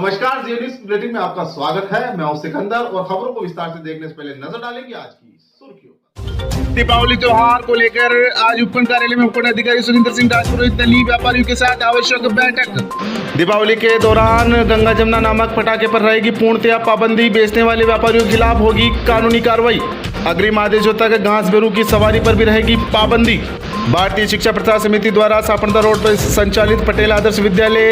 नमस्कार, जी news bulletin में आपका स्वागत है। मैं हूं सिकंदर और खबरों को विस्तार से देखने से पहले नजर डालेंगे आज की सुर्खियों पर। दीपावली त्योहार को लेकर आज उपखंड कार्यालय में उपखंड अधिकारी सुरेंद्र सिंह राजपुरोहित ने ली व्यापारियों के साथ आवश्यक बैठक। दीपावली के दौरान गंगा जमुना नामक पटाखे पर रहेगी पूर्णतया पाबंदी। बेचने वाले व्यापारियों के खिलाफ होगी कानूनी कार्रवाई। अग्रिम आदेशों तक घास बेरू की सवारी पर भी रहेगी पाबंदी। भारतीय शिक्षा प्रसार समिति द्वारा सापड़दा रोड पर संचालित पटेल आदर्श विद्यालय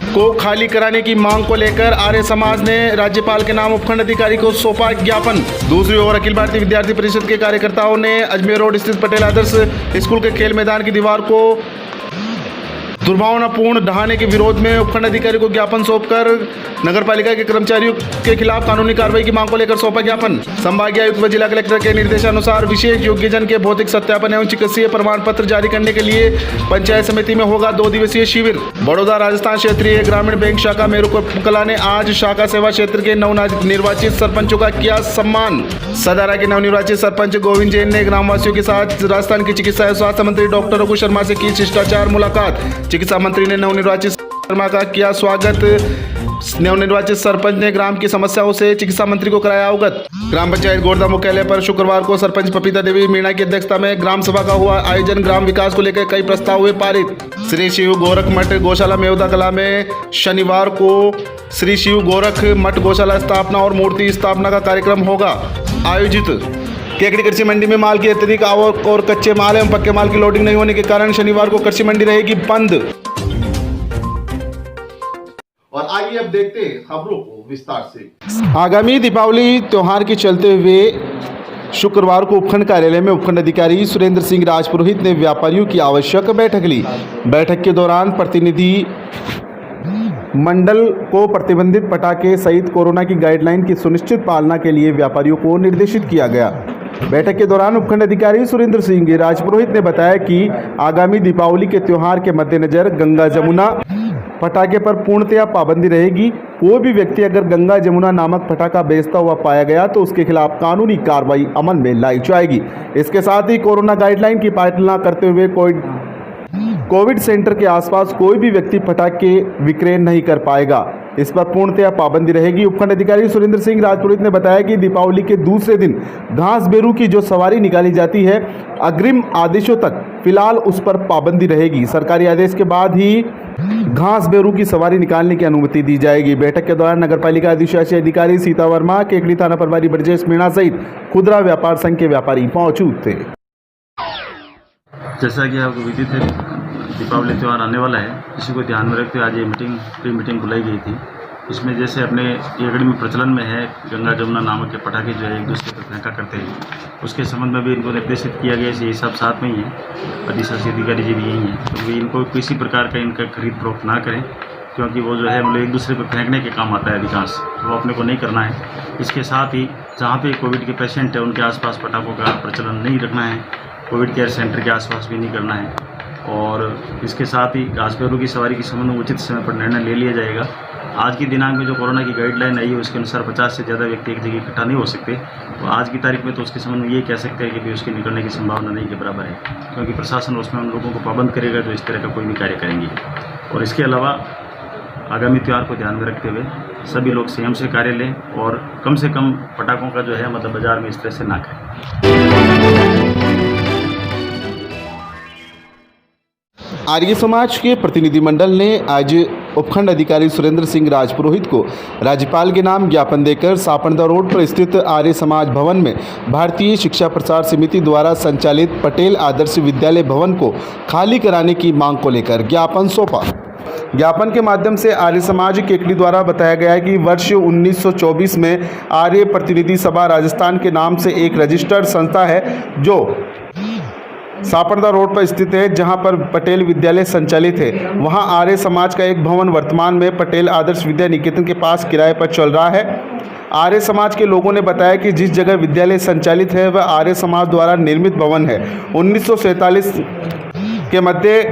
को खाली कराने की मांग को लेकर आर्य समाज ने राज्यपाल के नाम उपखंड अधिकारी को सौंपा ज्ञापन। दूसरी ओर अखिल भारतीय विद्यार्थी परिषद के कार्यकर्ताओं ने अजमेर रोड स्थित पटेल आदर्श स्कूल के खेल मैदान की दीवार को दुर्भावनापूर्ण ढहाने के विरोध में उपखंड अधिकारी को ज्ञापन सौंपकर नगरपालिका के कर्मचारियों के खिलाफ कानूनी कार्रवाई की मांग को लेकर सौंपा ज्ञापन। संभागीय आयुक्त व जिला कलेक्टर के निर्देशानुसार विशेष योग्यजन के भौतिक सत्यापन एवं चिकित्सीय प्रमाण पत्र जारी करने के लिए पंचायत समिति में होगा 2 दिवसीय शिविर। बड़ौदा राजस्थान क्षेत्रीय ग्रामीण बैंक शाखा मेरू कला ने आज शाखा सेवा क्षेत्र के नवनिर्वाचित सरपंचों का किया सम्मान। सदारा के नवनिर्वाचित सरपंच गोविंद जैन ने ग्रामवासियों के साथ राजस्थान की चिकित्सा एवं स्वास्थ्य मंत्री डॉक्टर रघु शर्मा से की शिष्टाचार मुलाकात। चिकित्सा मंत्री ने नवनिर्वाचित शर्मा का किया स्वागत। नवनिर्वाचित सरपंच ने ग्राम की समस्याओं से चिकित्सा मंत्री को कराया अवगत। ग्राम पंचायत गोरदा मुख्यालय पर शुक्रवार को सरपंच पपीता देवी मीणा की अध्यक्षता में ग्राम सभा का हुआ आयोजन। ग्राम विकास को लेकर कई प्रस्ताव हुए पारित। श्री शिव गोरख मठ गौशाला मेवदा कला में शनिवार को श्री शिव गोरख मठ गौशाला स्थापना और मूर्ति स्थापना का कार्यक्रम होगा आयोजित। केकड़ी कृषि मंडी में माल की अत्यधिक आवक और कच्चे माल एवं पक्के माल की लोडिंग नहीं होने के कारण शनिवार को कृषि मंडी रहेगी बंद। और आइए अब देखते हैं खबरों को विस्तार से। आगामी दीपावली त्योहार के चलते हुए शुक्रवार को उपखंड कार्यालय में उपखंड अधिकारी सुरेंद्र सिंह राजपुरोहित ने व्यापारियों की आवश्यक बैठक ली। बैठक के दौरान प्रतिनिधि मंडल को प्रतिबंधित पटाखे सहित कोरोना की गाइडलाइन की सुनिश्चित पालना के लिए व्यापारियों को निर्देशित किया गया। बैठक के दौरान उपखंड अधिकारी सुरेंद्र सिंह राजपुरोहित ने बताया कि आगामी दीपावली के त्योहार के मद्देनजर गंगा जमुना पटाखे पर पूर्णतया पाबंदी रहेगी। कोई भी व्यक्ति अगर गंगा जमुना नामक पटाखा बेचता हुआ पाया गया तो उसके खिलाफ कानूनी कार्रवाई अमल में लाई जाएगी। इसके साथ ही कोरोना गाइडलाइन की पालना करते हुए कोविड सेंटर के आसपास कोई भी व्यक्ति पटाखे विक्रय नहीं कर पाएगा। इस पर पूर्णतया पाबंदी रहेगी। उपखंड अधिकारी सुरेंद्र सिंह राजपुरोहित ने बताया कि दीपावली के दूसरे दिन घास बेरू की जो सवारी निकाली जाती है, अग्रिम आदेशों तक फिलहाल उस पर पाबंदी रहेगी। सरकारी आदेश के बाद ही घास बेरू की सवारी निकालने की अनुमति दी जाएगी। बैठक के दौरान नगरपालिका अधिशासी अधिकारी सीता वर्मा, केकड़ी थाना प्रभारी ब्रजेश मीणा सहित खुदरा व्यापार संघ के व्यापारी मौजूद थे। जैसा कि आपको विदित है, दीपावली त्यौहार आने वाला है। इसी को ध्यान में रखते हुए आज ये प्री मीटिंग बुलाई गई थी। इसमें जैसे अपने येगड़ी में प्रचलन में है गंगा जमुना नामक के पटाखे जो है एक दूसरे पर फेंका करते हैं, उसके संबंध में भी इनको निर्देशित किया गया है। ये सब साथ में ही है, अधिशासी अधिकारी जी भी यही हैं, तो इनको किसी प्रकार का इनका खरीद फरोख्त ना करें, क्योंकि वो जो है मतलब एक दूसरे पर फेंकने के काम आता है अधिकांश, वो अपने को नहीं करना है। इसके साथ ही जहाँ पे कोविड के पेशेंट है उनके आसपास पटाखों का प्रचलन नहीं रखना है, कोविड केयर सेंटर के आसपास भी नहीं करना है। और इसके साथ ही घास बेरू की सवारी के संबंध में उचित समय पर निर्णय ले लिया जाएगा। आज की दिनांक में जो कोरोना की गाइडलाइन आई है उसके अनुसार 50 से ज़्यादा व्यक्ति एक जगह इकट्ठा नहीं हो सकते। तो आज की तारीख में तो उसके संबंध में ये कह सकते हैं कि भी उसके निकलने की संभावना नहीं के बराबर है, क्योंकि प्रशासन उसमें उन लोगों को पाबंद करेगा जो इस तरह का कोई भी कार्य करेंगे। और इसके अलावा आगामी त्यौहार को ध्यान में रखते हुए सभी लोग संयम से कार्य लें और कम से कम पटाखों का जो है मतलब बाजार में इस तरह से ना करें। आर्य समाज के प्रतिनिधिमंडल ने आज उपखंड अधिकारी सुरेंद्र सिंह राजपुरोहित को राज्यपाल के नाम ज्ञापन देकर सापड़दा रोड पर स्थित आर्य समाज भवन में भारतीय शिक्षा प्रसार समिति द्वारा संचालित पटेल आदर्श विद्यालय भवन को खाली कराने की मांग को लेकर ज्ञापन सौंपा। ज्ञापन के माध्यम से आर्य समाज केकड़ी द्वारा बताया गया है कि वर्ष 1924 में आर्य प्रतिनिधि सभा राजस्थान के नाम से एक रजिस्टर्ड संस्था है जो सापड़दा रोड पर स्थित है, जहां पर पटेल विद्यालय संचालित है। वहां आर्य समाज का एक भवन वर्तमान में पटेल आदर्श विद्या निकेतन के पास किराए पर चल रहा है। आर्य समाज के लोगों ने बताया कि जिस जगह विद्यालय संचालित है वह आर्य समाज द्वारा निर्मित भवन है। 1947 के मध्य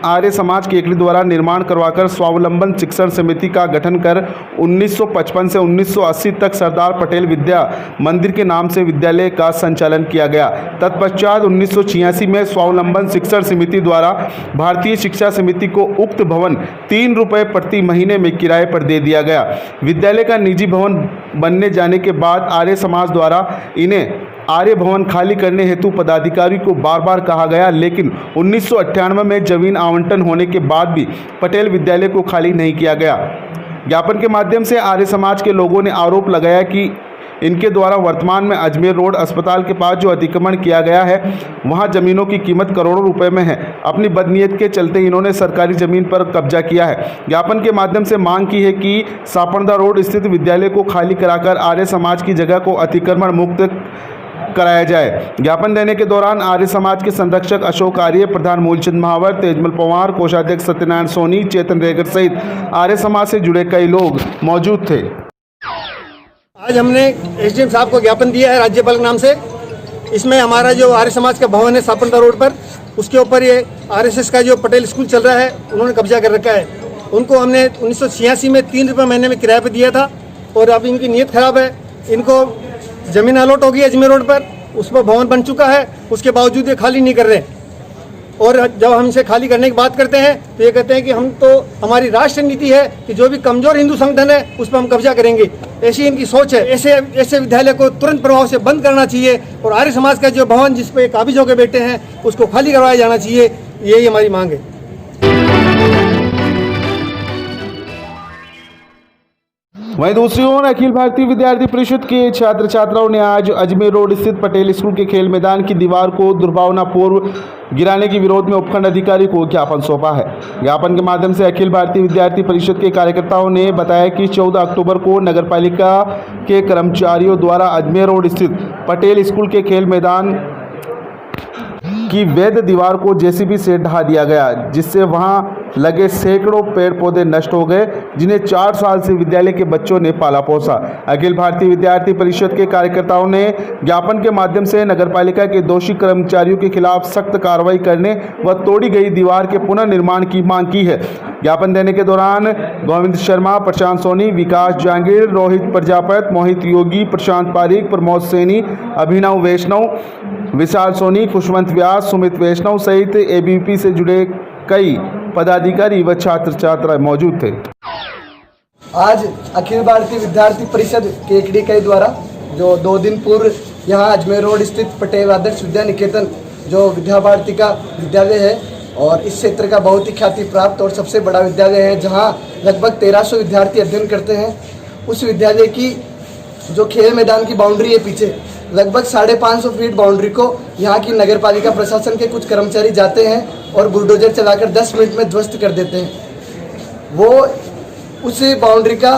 आर्य समाज केकड़ी द्वारा निर्माण करवाकर स्वावलंबन शिक्षण समिति का गठन कर 1955 से 1980 तक सरदार पटेल विद्या मंदिर के नाम से विद्यालय का संचालन किया गया। तत्पश्चात 1986 में स्वावलंबन शिक्षण समिति द्वारा भारतीय शिक्षा समिति को उक्त भवन 3 रुपये प्रति महीने में किराए पर दे दिया गया। विद्यालय का निजी भवन बनने जाने के बाद आर्य समाज द्वारा इन्हें आर्य भवन खाली करने हेतु पदाधिकारी को बार बार कहा गया, लेकिन 1998 में जमीन आवंटन होने के बाद भी पटेल विद्यालय को खाली नहीं किया गया। ज्ञापन के माध्यम से आर्य समाज के लोगों ने आरोप लगाया कि इनके द्वारा वर्तमान में अजमेर रोड अस्पताल के पास जो अतिक्रमण किया गया है वहां जमीनों की कीमत करोड़ों रुपए में है। अपनी बदनीयत के चलते इन्होंने सरकारी जमीन पर कब्जा किया है। ज्ञापन के माध्यम से मांग की है कि सापड़दा रोड स्थित विद्यालय को खाली कराकर आर्य समाज की जगह को अतिक्रमण मुक्त कराया जाए। ज्ञापन देने के दौरान आर्य समाज के संरक्षक अशोक आर्य, प्रधान मूलचंद महावर, तेजमल पवार, कोषाध्यक्ष सत्यनारायण सोनी, चेतन रेगर सहित आर्य समाज से जुड़े कई लोग मौजूद थे। आज हमने एसडीएम साहब को ज्ञापन दिया है राज्यपाल के नाम से। इसमें हमारा जो आर्य समाज का भवन है सापड़दा रोड पर, उसके ऊपर ये आरएसएस का जो पटेल स्कूल चल रहा है उन्होंने कब्जा कर रखा है। उनको हमने 1986 में 3 रुपये महीने में किराए पर दिया था और अब इनकी नीयत खराब है। इनको जमीन अलॉट होगी अजमेर रोड पर, उस पर भवन बन चुका है, उसके बावजूद ये खाली नहीं कर रहे। और जब हम इसे खाली करने की बात करते हैं तो ये कहते हैं कि हम तो हमारी राष्ट्र नीति है कि जो भी कमजोर हिंदू संगठन है उस पर हम कब्जा करेंगे। ऐसी इनकी सोच है। ऐसे विद्यालय को तुरंत प्रभाव से बंद करना चाहिए और आर्य समाज का जो भवन जिस पे काबिज होकर बैठे हैं उसको खाली करवाया जाना चाहिए। यही हमारी मांग है। वहीं दूसरी ओर अखिल भारतीय विद्यार्थी परिषद के छात्र छात्राओं ने आज अजमेर रोड स्थित पटेल स्कूल के खेल मैदान की दीवार को दुर्भावनापूर्व गिराने के विरोध में उपखंड अधिकारी को ज्ञापन सौंपा है। ज्ञापन के माध्यम से अखिल भारतीय विद्यार्थी परिषद के कार्यकर्ताओं ने बताया कि 14 अक्टूबर को नगरपालिका के कर्मचारियों द्वारा अजमेर रोड स्थित पटेल स्कूल के खेल मैदान की वैध दीवार को जेसीबी से ढहा दिया गया, जिससे वहां लगे सैकड़ों पेड़ पौधे नष्ट हो गए, जिन्हें 4 साल से विद्यालय के बच्चों ने पाला पोसा। अखिल भारतीय विद्यार्थी परिषद के कार्यकर्ताओं ने ज्ञापन के माध्यम से नगरपालिका के दोषी कर्मचारियों के खिलाफ सख्त कार्रवाई करने व तोड़ी गई दीवार के पुनर्निर्माण की मांग की है। ज्ञापन देने के दौरान गोविंद शर्मा, प्रशांत सोनी, विकास जांगीर, रोहित प्रजापत, मोहित योगी, प्रशांत पारीक, प्रमोद सैनी, अभिनव वैष्णव, विशाल सोनी, खुशवंत व्यास, सुमित वैष्णव सहित एबीवीपी से जुड़े कई पदाधिकारी व छात्र छात्रा मौजूद थे। आज अखिल भारतीय विद्यार्थी परिषद केकड़ी के द्वारा जो 2 दिन पूर्व यहाँ अजमेर रोड स्थित पटेल आदर्श विद्या निकेतन जो विद्या भारती का विद्यालय है और इस क्षेत्र का बहुत ही ख्याति प्राप्त और सबसे बड़ा विद्यालय है, जहाँ लगभग 1300 विद्यार्थी अध्ययन करते हैं। उस विद्यालय की जो खेल मैदान की बाउंड्री है पीछे, लगभग 550 फीट बाउंड्री को यहाँ की नगरपालिका प्रशासन के कुछ कर्मचारी जाते हैं और बुलडोजर चलाकर 10 मिनट में ध्वस्त कर देते हैं। वो उस बाउंड्री का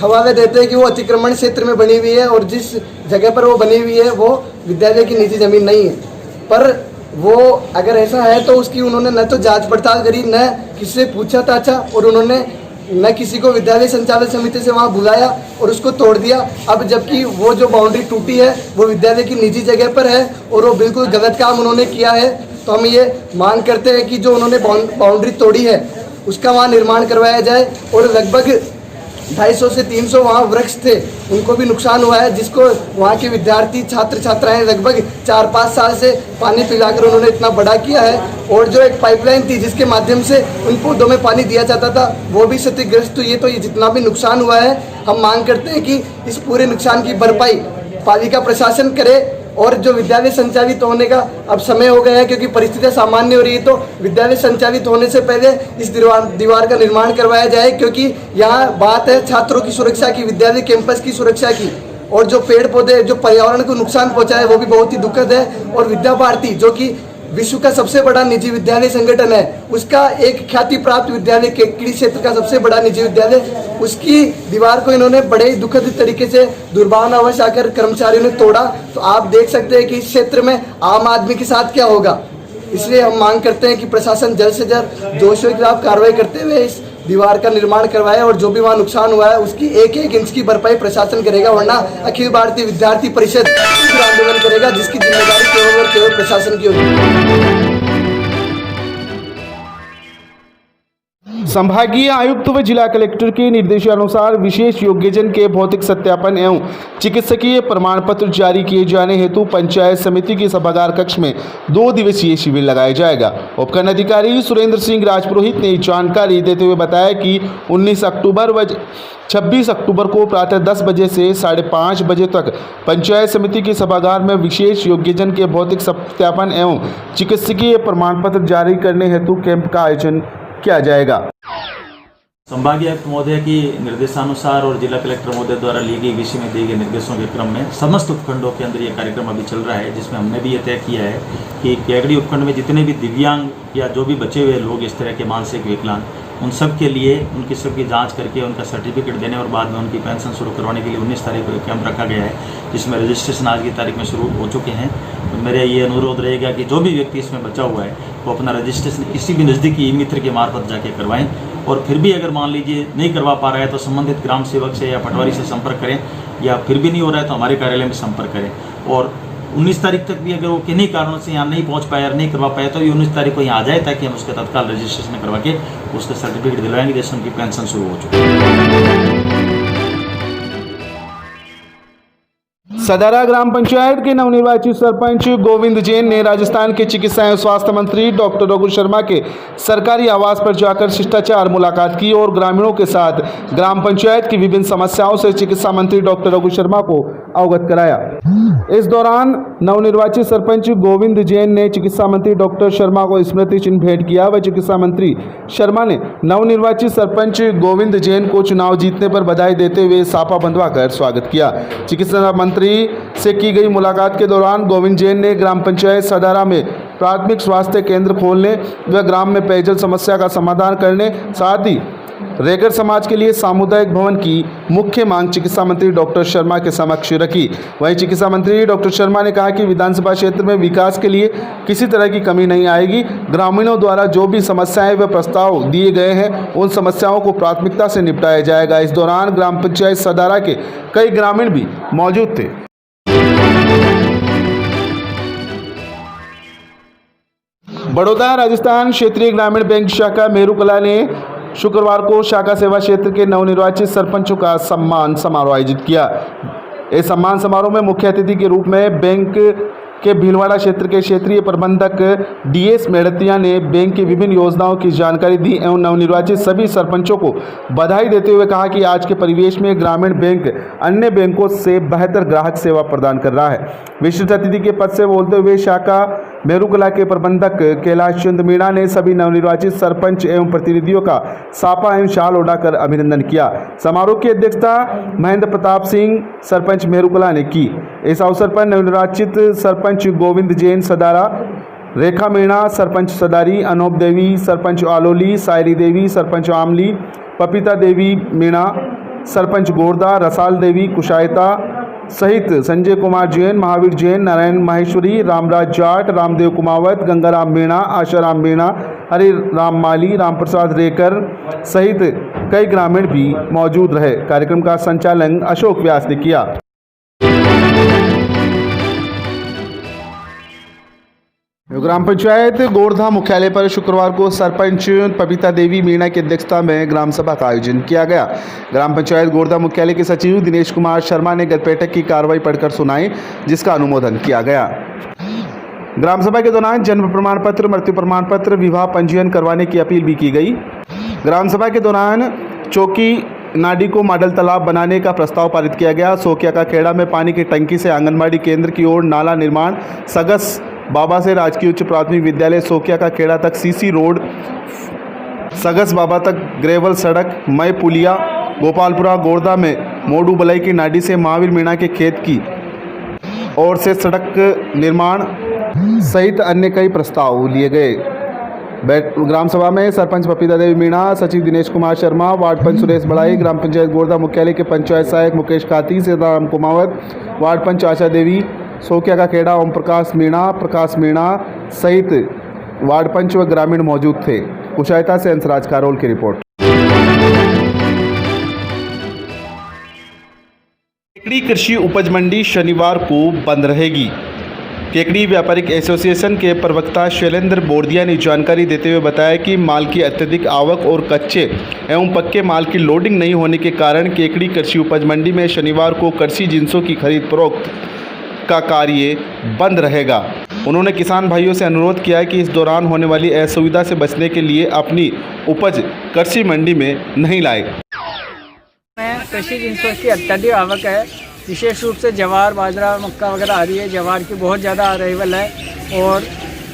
हवाले देते हैं कि वो अतिक्रमण क्षेत्र में बनी हुई है और जिस जगह पर वो बनी हुई है वो विद्यालय की निजी जमीन नहीं है। पर वो अगर ऐसा है तो उसकी उन्होंने न तो जांच पड़ताल करी, न किसी से पूछा ताछा, और उन्होंने न किसी को विद्यालय संचालन समिति से वहाँ बुलाया और उसको तोड़ दिया। अब जबकि वो जो बाउंड्री टूटी है वो विद्यालय की निजी जगह पर है और वो बिल्कुल गलत काम उन्होंने किया है। तो हम ये मांग करते हैं कि जो उन्होंने बाउंड्री तोड़ी है उसका वहाँ निर्माण करवाया जाए। और लगभग 250 से 300 वहाँ वृक्ष थे, उनको भी नुकसान हुआ है, जिसको वहाँ के विद्यार्थी छात्र छात्राएं लगभग 4-5 साल से पानी पिलाकर उन्होंने इतना बड़ा किया है। और जो एक पाइपलाइन थी जिसके माध्यम से उन पौधों में पानी दिया जाता था वो भी क्षतिग्रस्त हुई है। तो ये जितना भी नुकसान हुआ है, हम मांग करते हैं कि इस पूरे नुकसान की भरपाई पालिका प्रशासन करे। और जो विद्यालय संचालित होने का अब समय हो गया है, क्योंकि परिस्थितियां सामान्य हो रही है, तो विद्यालय संचालित होने से पहले इस दीवार का निर्माण करवाया जाए, क्योंकि यहाँ बात है छात्रों की सुरक्षा की, विद्यालय कैंपस की सुरक्षा की। और जो पेड़ पौधे जो पर्यावरण को नुकसान पहुँचाए वो भी बहुत ही दुखद है। और विद्या भारती जो कि विश्व का सबसे बड़ा निजी विद्यालय संगठन है, उसका एक ख्याति प्राप्त विद्यालय केकड़ी क्षेत्र का सबसे बड़ा निजी विद्यालय, उसकी दीवार को इन्होंने बड़े ही दुखद तरीके से दुर्भावनावश आकर कर्मचारियों ने तोड़ा। तो आप देख सकते हैं कि इस क्षेत्र में आम आदमी के साथ क्या होगा। इसलिए हम मांग करते हैं कि प्रशासन जल्द से जल्द दोषियों के खिलाफ कार्रवाई करते हुए इस दीवार का निर्माण करवाए और जो भी वहाँ नुकसान हुआ है उसकी 1-1 इंच की भरपाई प्रशासन करेगा, वरना अखिल भारतीय विद्यार्थी परिषद आंदोलन करेगा, जिसकी जिम्मेदारी केवल और केवल प्रशासन की होगी। संभागीय आयुक्त व जिला कलेक्टर के निर्देशानुसार विशेष योग्यजन के भौतिक सत्यापन एवं चिकित्सकीय प्रमाण पत्र जारी किए जाने हेतु पंचायत समिति के सभागार कक्ष में 2 दिवसीय शिविर लगाया जाएगा। उपखंड अधिकारी सुरेंद्र सिंह राजपुरोहित ने जानकारी देते हुए बताया कि 19 अक्टूबर व 26 अक्टूबर को प्रातः 10 बजे से 5:30 बजे तक पंचायत समिति के सभागार में विशेष योग्यजन के भौतिक सत्यापन एवं चिकित्सकीय प्रमाण पत्र जारी करने हेतु कैंप का आयोजन किया जाएगा। संभागीय आयुक्त महोदय की निर्देशानुसार और जिला कलेक्टर महोदय द्वारा ली गई विषय में दिए गए निर्देशों के क्रम में समस्त उपखंडों के अंदर ये कार्यक्रम अभी चल रहा है, जिसमें हमने भी ये तय किया है कि केकड़ी उपखंड में जितने भी दिव्यांग या जो भी बचे हुए लोग इस तरह के मानसिक विकलांग, उन सब के लिए उनकी सबकी जांच करके उनका सर्टिफिकेट देने और बाद में उनकी पेंशन शुरू करवाने के लिए 19 तारीख को कैंप रखा गया है, जिसमें रजिस्ट्रेशन आज की तारीख में शुरू हो चुके हैं। तो मेरा ये अनुरोध रहेगा कि जो भी व्यक्ति इसमें बचा हुआ है वो अपना रजिस्ट्रेशन किसी भी नज़दीकी ई-मित्र के मार्फत जाके करवाएं, और फिर भी अगर मान लीजिए नहीं करवा पा रहा है तो संबंधित ग्राम सेवक से या पटवारी से संपर्क करें, या फिर भी नहीं हो रहा है तो हमारे कार्यालय में संपर्क करें। और 19 तारीख तक भी अगर वो किन्हीं कारणों से यहाँ नहीं पहुँच पाया और नहीं करवा पाया तो ये 19 तारीख को यहाँ आ जाए, ताकि हम उसके तत्काल रजिस्ट्रेशन करवा के उसका सर्टिफिकेट दिलवाएंगे, जैसे उनकी पेंशन शुरू हो चुकी है। सदारा ग्राम पंचायत के नवनिर्वाचित सरपंच गोविंद जैन ने राजस्थान के चिकित्सा एवं स्वास्थ्य मंत्री डॉक्टर रघु शर्मा के सरकारी आवास पर जाकर शिष्टाचार मुलाकात की और ग्रामीणों के साथ ग्राम पंचायत की विभिन्न समस्याओं से चिकित्सा मंत्री डॉक्टर रघु शर्मा को अवगत कराया। इस दौरान नवनिर्वाचित सरपंच गोविंद जैन ने चिकित्सा मंत्री डॉक्टर शर्मा को स्मृति चिन्ह भेंट किया व चिकित्सा मंत्री शर्मा ने नवनिर्वाचित सरपंच गोविंद जैन को चुनाव जीतने पर बधाई देते हुए साफा बंधवाकर स्वागत किया। चिकित्सा मंत्री से की गई मुलाकात के दौरान गोविंद जैन ने ग्राम पंचायत सदारा में प्राथमिक स्वास्थ्य केंद्र खोलने व ग्राम में पेयजल समस्या का समाधान करने, साथ ही रेगर समाज के लिए सामुदायिक भवन की मुख्य मांग चिकित्सा मंत्री डॉक्टर शर्मा के समक्ष रखी। वहीं चिकित्सा मंत्री डॉक्टर शर्मा ने कहा कि विधानसभा क्षेत्र में विकास के लिए किसी तरह की कमी नहीं आएगी। ग्रामीणों द्वारा जो भी समस्याएं व प्रस्ताव दिए गए हैं उन समस्याओं को प्राथमिकता से निपटाया जाएगा। इस दौरान ग्राम पंचायत सदारा के कई ग्रामीण भी मौजूद थे। बड़ौदा राजस्थान क्षेत्रीय ग्रामीण बैंक शाखा मेरुकला ने शुक्रवार को शाखा सेवा क्षेत्र के नवनिर्वाचित सरपंचों का सम्मान समारोह आयोजित किया। इस सम्मान समारोह में मुख्य अतिथि के रूप में बैंक के भीलवाड़ा क्षेत्र के क्षेत्रीय प्रबंधक DS मेड़तिया ने बैंक की विभिन्न योजनाओं की जानकारी दी एवं नवनिर्वाचित सभी सरपंचों को बधाई देते हुए कहा कि आज के परिवेश में ग्रामीण बैंक अन्य बैंकों से बेहतर ग्राहक सेवा प्रदान कर रहा है। विशिष्ट अतिथि के पद से बोलते हुए शाखा मेरुकला के प्रबंधक कैलाश चंद मीणा ने सभी नवनिर्वाचित सरपंच एवं प्रतिनिधियों का साफा एवं शाल ओढ़ाकर अभिनंदन किया। समारोह की अध्यक्षता महेंद्र प्रताप सिंह सरपंच मेरुकला ने की। इस अवसर पर नवनिर्वाचित सरपंच गोविंद जैन सदारा, रेखा मीणा सरपंच सदारी, अनूप देवी सरपंच आलोली, सायरी देवी सरपंच आमली, पपीता देवी मीणा सरपंच गोरदा, रसाल देवी कुशायता सहित संजय कुमार जैन, महावीर जैन, नारायण माहेश्वरी, रामराज जाट, रामदेव कुमावत, गंगाराम मीणा, आशाराम मीणा, हरि राम माली, रामप्रसाद रेकर सहित कई ग्रामीण भी मौजूद रहे। कार्यक्रम का संचालन अशोक व्यास ने किया। ग्राम पंचायत गोरधा मुख्यालय पर शुक्रवार को सरपंच पपीता देवी मीणा की अध्यक्षता में ग्राम सभा का आयोजन किया गया। ग्राम पंचायत गोरधा मुख्यालय के सचिव दिनेश कुमार शर्मा ने गतपैठक की कार्रवाई पढ़कर सुनाई, जिसका अनुमोदन किया गया। ग्राम सभा के दौरान जन्म प्रमाण पत्र, मृत्यु प्रमाण पत्र, विवाह पंजीयन करवाने की अपील भी की गई। ग्राम सभा के दौरान चौकी नाडी को मॉडल तालाब बनाने का प्रस्ताव पारित किया गया। सोकिया का खेड़ा में पानी की टंकी से आंगनबाड़ी केंद्र की ओर नाला निर्माण, सगस बाबा से राजकीय उच्च प्राथमिक विद्यालय सोकिया का खेड़ा तक CC रोड, सगस बाबा तक ग्रेवल सड़क, मई पुलिया, गोपालपुरा गोरधा में मोडू बलाई की नाडी से महावीर मीणा के खेत की ओर से सड़क निर्माण सहित अन्य कई प्रस्ताव लिए गए। ग्राम सभा में सरपंच पपीता देवी मीणा, सचिव दिनेश कुमार शर्मा, वार्ड पंच सुरेश बड़ाई, ग्राम पंचायत गोरधा मुख्यालय के पंचायत सहायक मुकेश काती, सीताराम कुमावत, वार्ड पंच आशा देवी, सोकिया का खेड़ा ओम प्रकाश मीणा सहित वार्ड पंच व ग्रामीण मौजूद थे। कुशायता से हंसराज कारोल की रिपोर्ट। केकड़ी कृषि उपज मंडी शनिवार को बंद रहेगी। केकड़ी व्यापारिक एसोसिएशन के प्रवक्ता शैलेंद्र बोर्दिया ने जानकारी देते हुए बताया कि माल की अत्यधिक आवक और कच्चे एवं पक्के माल की लोडिंग नहीं होने के कारण केकड़ी कृषि उपज मंडी में शनिवार को कृषि जिंसों की खरीद फरोख्त का कार्य बंद रहेगा। उन्होंने किसान भाइयों से अनुरोध किया है कि इस दौरान होने वाली असुविधा से बचने के लिए अपनी उपज कृषि मंडी में नहीं लाए। कृषि जिंसों की अत्यधिक आवक है, विशेष रूप से जवार, बाजरा, मक्का वगैरह आ रही है। जवार की बहुत ज़्यादा अराइवल है और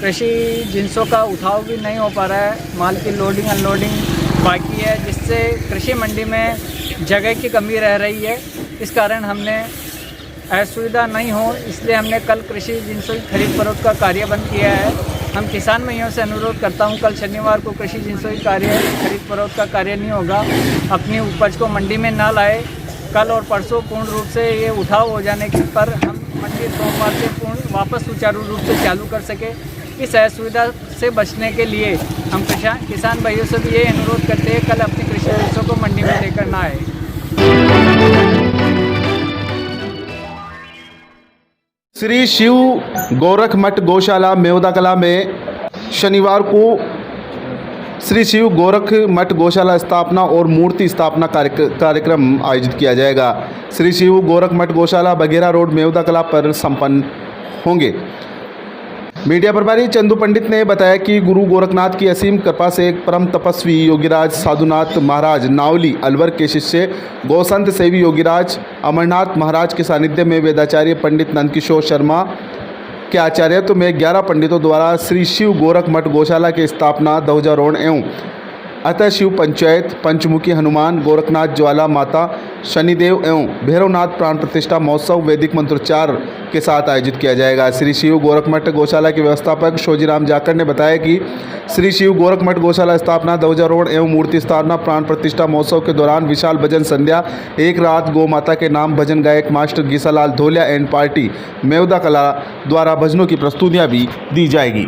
कृषि जिंसों का उठाव भी नहीं हो पा रहा है। माल की लोडिंग अनलोडिंग बाकी है, जिससे कृषि मंडी में जगह की कमी रह रही है। इस कारण हमने असुविधा नहीं हो, इसलिए हमने कल कृषि जिंसों की खरीद फरोख्त का कार्य बंद किया है। हम किसान भाइयों से अनुरोध करता हूं, कल शनिवार को कृषि जिंसों की खरीद फरोख्त का कार्य नहीं होगा। अपनी उपज को मंडी में ना लाए। कल और परसों पूर्ण रूप से ये उठाव हो जाने पर हम मंडी सोमवार से पूर्ण वापस सुचारू रूप से चालू कर सके। इस असुविधा से बचने के लिए हम किसान भाइयों से भी ये अनुरोध करते हैं, कल अपनी कृषि जिंसों को मंडी में लेकर ना आए। श्री शिव गोरख मठ गौशाला मेवदा कला में शनिवार को श्री शिव गोरख मठ गौशाला स्थापना और मूर्ति स्थापना कार्यक्रम आयोजित किया जाएगा। श्री शिव गोरख मठ गौशाला बघेरा रोड मेवदा कला पर संपन्न होंगे। मीडिया प्रभारी चंदू पंडित ने बताया कि गुरु गोरखनाथ की असीम कृपा से एक परम तपस्वी योगीराज साधुनाथ महाराज नावली अलवर के शिष्य गौसंत सेवी योगीराज अमरनाथ महाराज के सानिध्य में वेदाचार्य पंडित नंदकिशोर शर्मा के आचार्यत्व में 11 पंडितों द्वारा श्री शिव गोरख मठ गौशाला की स्थापना, ध्वजारोहण एवं अतः शिव पंचायत, पंचमुखी हनुमान, गोरखनाथ ज्वाला माता, शनिदेव एवं भैरवनाथ प्राण प्रतिष्ठा महोत्सव वैदिक मंत्रोच्चार के साथ आयोजित किया जाएगा। श्री शिव गोरख मठ गौशाला के व्यवस्थापक शोजीराम जाकर ने बताया कि श्री शिव गोरख मठ गौशाला स्थापना, ध्वजारोहण एवं मूर्ति स्थापना प्राण प्रतिष्ठा महोत्सव के दौरान विशाल भजन संध्या, एक रात गौ माता के नाम भजन गायक मास्टर गीसालाल धोलिया एंड पार्टी मेवदा कला द्वारा भजनों की प्रस्तुतियाँ भी दी जाएगी।